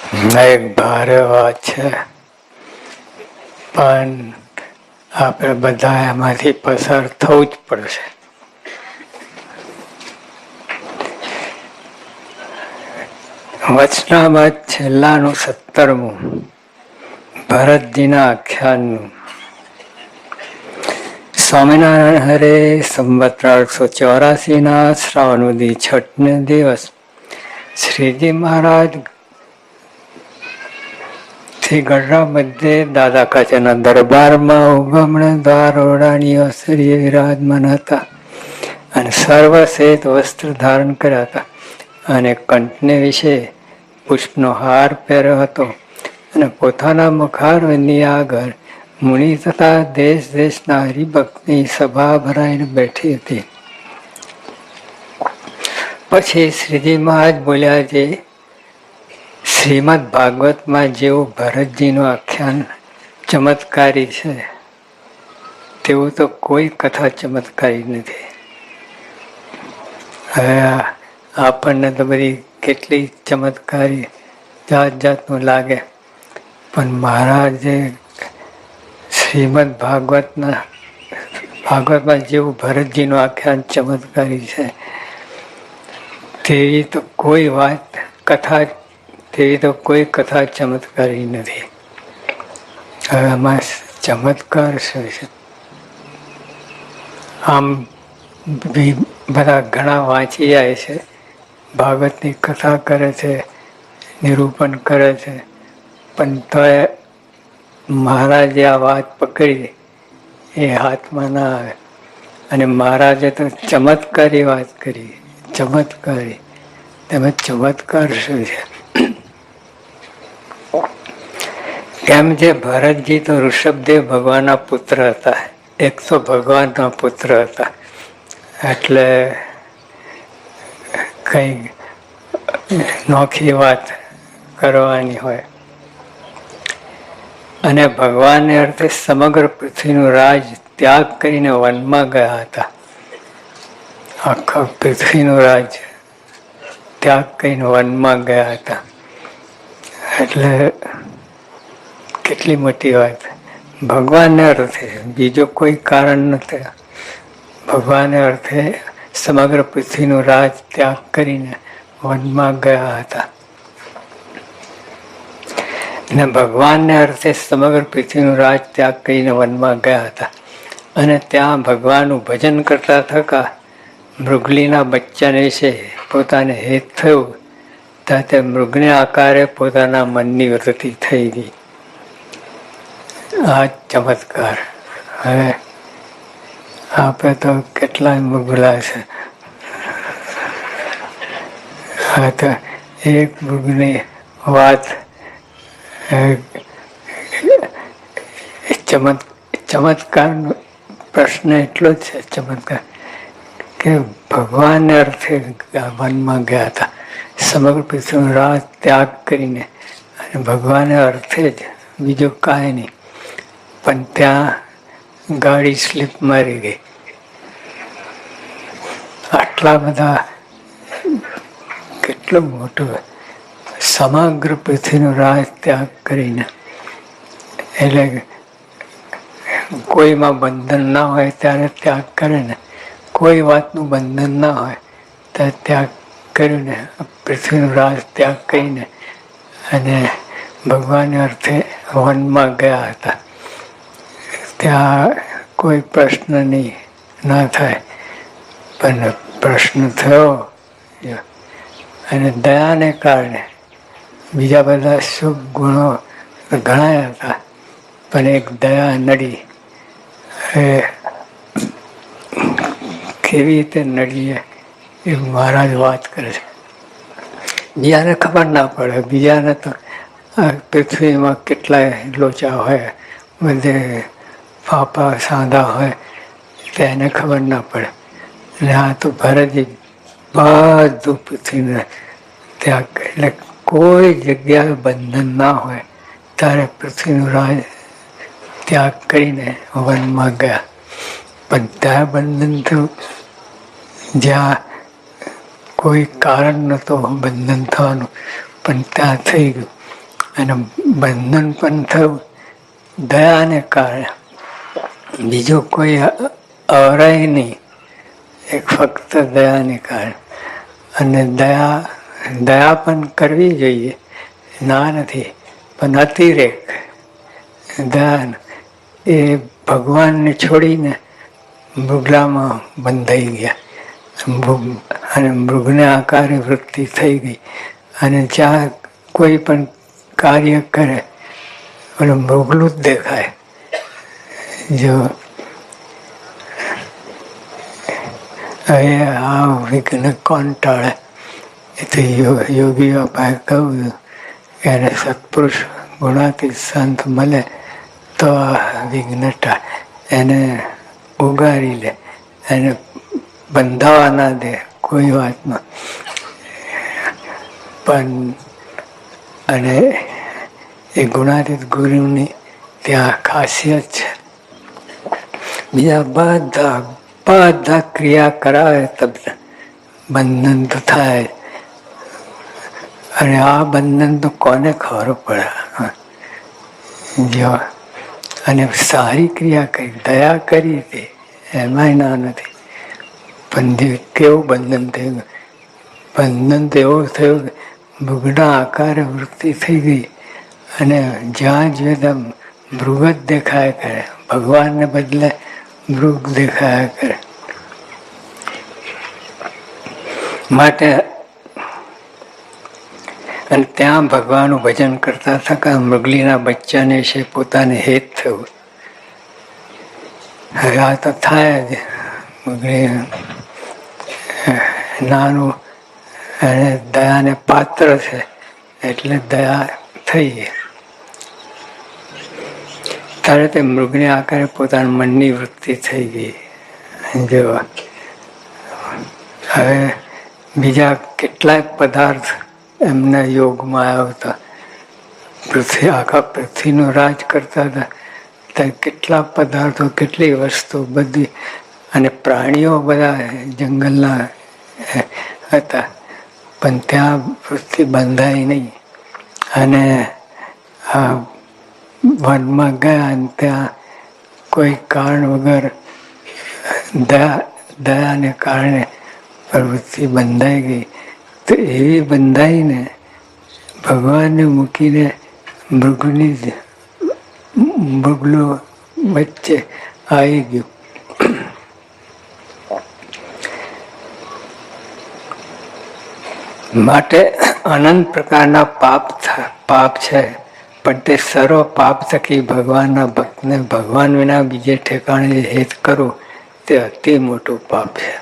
એક ભારે વાત છે, પણ આપણે બધા એમાંથી પસાર થવું જ પડશે. વચનામૃત છેલ્લાનું 17મું, ભરતજીના આખ્યાનનું. સ્વામિનારાયણ હરે સંવત 1884 શ્રાવણ વદી છઠને દિવસ શ્રીજી મહારાજ થી ગઢડા મધ્યે દાદા કાચરના દરબારમાં ઉગમણે દ્વાર ઓરડાની અસરીએ વિરાજમાન હતા અને સર્વશ્વેત વસ્ત્ર ધારણ કર્યા હતા અને કંઠને વિશે પુષ્પનો હાર પહેર્યો હતો અને પોતાના મુખારવિંદની આગળ મુનિ તથા દેશ દેશના હરિભક્તની સભા ભરાઈને બેઠી હતી. પછી શ્રીજી મહારાજ બોલ્યા, જે શ્રીમદ ભાગવતમાં જેવું ભરતજીનું આખ્યાન ચમત્કારી છે તેવું તો કોઈ કથા ચમત્કારી નથી. હવે આપણને તો બધી કેટલી ચમત્કારી જાત જાતનું લાગે, પણ મહારાજે શ્રીમદ ભાગવતમાં જેવું ભરતજીનું આખ્યાન ચમત્કારી છે તેવી તો કોઈ કથા ચમત્કારી નથી. હવે આમાં ચમત્કાર શું છે? આમ બધા ઘણા વાંચી જાય છે, ભાગવતની કથા કરે છે, નિરૂપણ કરે છે, પણ તો મહારાજે આ વાત પકડી એ હાથમાં ના આવે. અને મહારાજે તો ચમત્કારી વાત કરી, ચમત્કારી. તેમાં ચમત્કાર શું છે? કેમ જે ભરતજી તો ઋષભદેવ ભગવાનના પુત્ર હતા, એક તો ભગવાનના પુત્ર હતા, એટલે કઈ નોખી વાત કરવાની હોય. અને ભગવાનને અર્થે સમગ્ર પૃથ્વીનું રાજ ત્યાગ કરીને વનમાં ગયા હતા. આખા પૃથ્વીનું રાજ ત્યાગ કરીને વનમાં ગયા હતા. એટલે કેટલી મોટી વાત. ભગવાનને અર્થે, બીજો કોઈ કારણ નથી. ભગવાનને અર્થે સમગ્ર પૃથ્વીનું રાજ ત્યાગ કરીને વનમાં ગયા હતા. અને ભગવાનને અર્થે સમગ્ર પૃથ્વીનું રાજ ત્યાગ કરીને વનમાં ગયા હતા. અને ત્યાં ભગવાનનું ભજન કરતા થકા મૃગલીના બચ્ચાને વિશે પોતાને હેત થયું, ત્યાં તે મૃગને આકારે પોતાના મનની વૃત્તિ થઈ ગઈ. આ ચમત્કાર. હવે આપણે તો કેટલાય મૃગલા છે. હા, તો એક મૃગની વાત ચમત્કારનો પ્રશ્ન એટલો જ છે, ચમત્કાર કે ભગવાનને અર્થે વનમાં ગયા હતા, સમગ્ર પૃથ્વીનો રાજ ત્યાગ કરીને, અને ભગવાનને અર્થે જ, બીજું કાંઈ નહીં. પણ ત્યાં ગાડી સ્લીપ મારી ગઈ. આટલા બધા, કેટલું મોટું, સમગ્ર પૃથ્વીનો રાજ ત્યાગ કરીને, એટલે કોઈમાં બંધન ના હોય ત્યારે ત્યાગ કરે ને, કોઈ વાતનું બંધન ના હોય ત્યારે ત્યાગ કર્યું ને, પૃથ્વીનો રાજ ત્યાગ કરીને અને ભગવાનને અર્થે વનમાં ગયા હતા. ત્યાં કોઈ પ્રશ્ન નહીં, ના થાય. પણ પ્રશ્ન થયો, અને દયાને કારણે બીજા બધા શુભ ગુણો ઘણા હતા, પણ એક દયા નડી. કેવી રીતે નડી એ મહારાજ વાત કરે છે. બીજાને ખબર ના પડે. બીજાને તો પૃથ્વીમાં કેટલાય લોચા હોય, બધે ફાફા સાંધા હોય, તો એને ખબર ના પડે. અને આ તો ભરતજી બધું પૃથ્વીને ત્યાગ, એટલે કોઈ જગ્યાએ બંધન ના હોય ત્યારે પૃથ્વીનું રાજ ત્યાગ કરીને વનમાં ગયા. પણ ત્યાં બંધન થયું જ્યાં કોઈ કારણ નહોતું બંધન થવાનું, પણ ત્યાં થઈ ગયું. અને બંધન પણ થયું દયાને કારણે. બીજું કોઈ અવરાય નહીં, એક ફક્ત દયાને કારણે. અને દયા પણ કરવી જોઈએ, ના નથી, પણ અતિરેક દયા એ ભગવાનને છોડીને મૃગલામાં બંધાઈ ગયા અને મૃગને આકારે વૃત્તિ થઈ ગઈ. અને જ્યાં કોઈ પણ કાર્ય કરે ઓલું મૃગલું જ દેખાય. જો હવે આ વિઘ્ન કોણ ટાળે? એ તો યોગીઓ પાસે કહું એને સત્પુરુષ ગુણાતીત સંત મળે તો આ વિઘ્ન ટાળે. એને ઉગારી લે, એને બંધાવા ના દે કોઈ વાતમાં. પણ અને એ ગુણાતીત ગુરુની ત્યાં ખાસિયત છે. બીજા બધા ક્રિયા કરાવે તબ બંધન તો થાય. અને આ બંધન તો કોને ખબર પડે? જો અને સારી ક્રિયા કરી, દયા કરી તે એમાંય ના નથી. પણ કેવું બંધન થયું? બંધન તો એવું થયું કે મૃગના આકારે વૃત્તિ થઈ ગઈ અને જ્યાં જોઈએ ત્યાં મૃગ જ દેખાયા કરે, ભગવાનને બદલે મૃગ દેખાયા કરે. માટે અને ત્યાં ભગવાનનું ભજન કરતા થતા મૃગલીના બચ્ચાને છે પોતાને હેત થયું. હવે આ તો થાય જ. મૃગલી નાનું અને દયાને પાત્ર છે એટલે દયા થઈ. ત્યારે તે મૃગને આકારે પોતાના મનની વૃત્તિ થઈ ગઈ. જો હવે બીજા કેટલાય પદાર્થ એમના યોગમાં આવ્યા હતા. આખા પૃથ્વીનું રાજ કરતા હતા ત્યારે કેટલા પદાર્થો, કેટલી વસ્તુ બધી. અને પ્રાણીઓ બધા જંગલના હતા, પણ ત્યાં પૃથ્વી બંધાઈ નહીં. અને વનમાં ગયા અને ત્યાં કોઈ કારણ વગર દયાને કારણે પ્રવૃત્તિ બંધાઈ ગઈ. તો એવી બંધાઈને ભગવાનને મૂકીને મૃગલું વચ્ચે આવી ગયું. માટે અનંત પ્રકારના પાપ છે, પણ તે સર્વ પાપ થકી ભગવાનના ભક્તને ભગવાન વિના બીજે ઠેકાણે હેત કરવું તે અતિ મોટું પાપ છે.